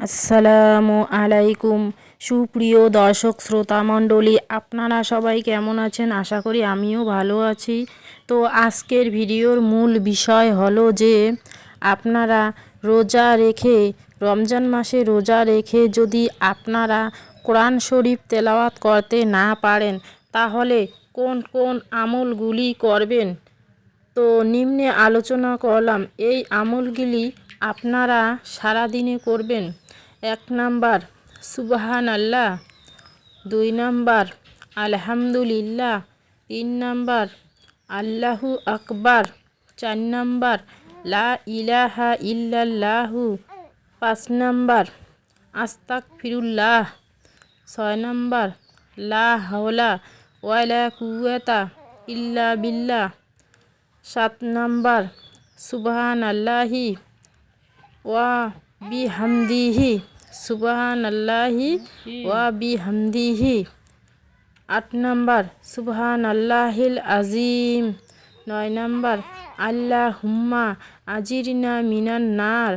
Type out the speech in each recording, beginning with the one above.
আসসালামু আলাইকুম। সুপ্রিয় দর্শক শ্রোতা মণ্ডলী, আপনারা সবাই কেমন আছেন? আশা করি আমিও ভালো আছি। তো আজকের ভিডিওর মূল বিষয় হলো যে আপনারা রোজা রেখে, রমজান মাসে রোজা রেখে যদি আপনারা কোরআন শরীফ তেলাওয়াত করতে না পারেন, তাহলে কোন কোন আমলগুলি করবেন। তো নিম্নে আলোচনা করলাম এই আমলগুলি আপনারা সারাদিনে করবেন। 1 নাম্বার সুবহানাল্লাহ, 2 নাম্বার আলহামদুলিল্লাহ, 3 নাম্বার আল্লাহু আকবার, 4 নাম্বার লা ইলাহা ইল্লাল্লাহু, 5 নাম্বার আস্তাগফিরুল্লাহ, 6 নাম্বার লা হাওলা ওয়ালা কুওয়াতা ইল্লা বিল্লাহ, 7 নাম্বার সুবহানাল্লাহি ওয়া বিহামদিহি, সুবহানাল্লাহি ওয়া বিহামদিহি, 8 নাম্বার সুবহানাল্লাহিল আজিম, 9 নাম্বার আল্লাহুম্মা আজিরনা মিনান নার,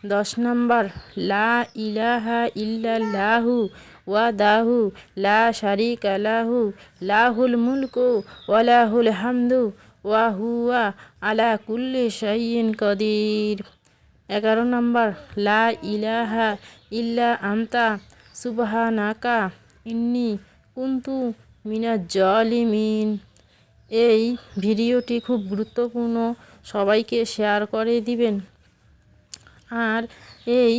10 নাম্বার লা ইলাহা ইল্লাল্লাহু ওয়াহদাহু লা শারীকা লাহু লাহুল মুলকু ওয়া লাহুল হামদু ওয়া হুয়া আলা কুল্লি শাইইন কাদির। 11 নাম্বার লা ইলাহা ইল্লা আনতা সুবহানাকা ইন্নী কুনতু মিনাজ জালিমিন। এই ভিডিওটি খুব গুরুত্বপূর্ণ, সবাইকে শেয়ার করে দিবেন। আর এই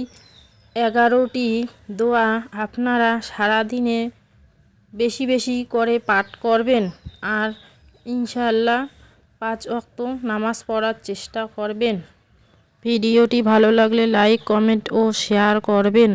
11টি দোয়া আপনারা সারাদিনে বেশি বেশি করে পাঠ করবেন। আর ইনশাআল্লাহ 5 ওয়াক্ত নামাজ পড়ার চেষ্টা করবেন। ভিডিওটি ভালো লাগলে লাইক, কমেন্ট ও শেয়ার করবেন।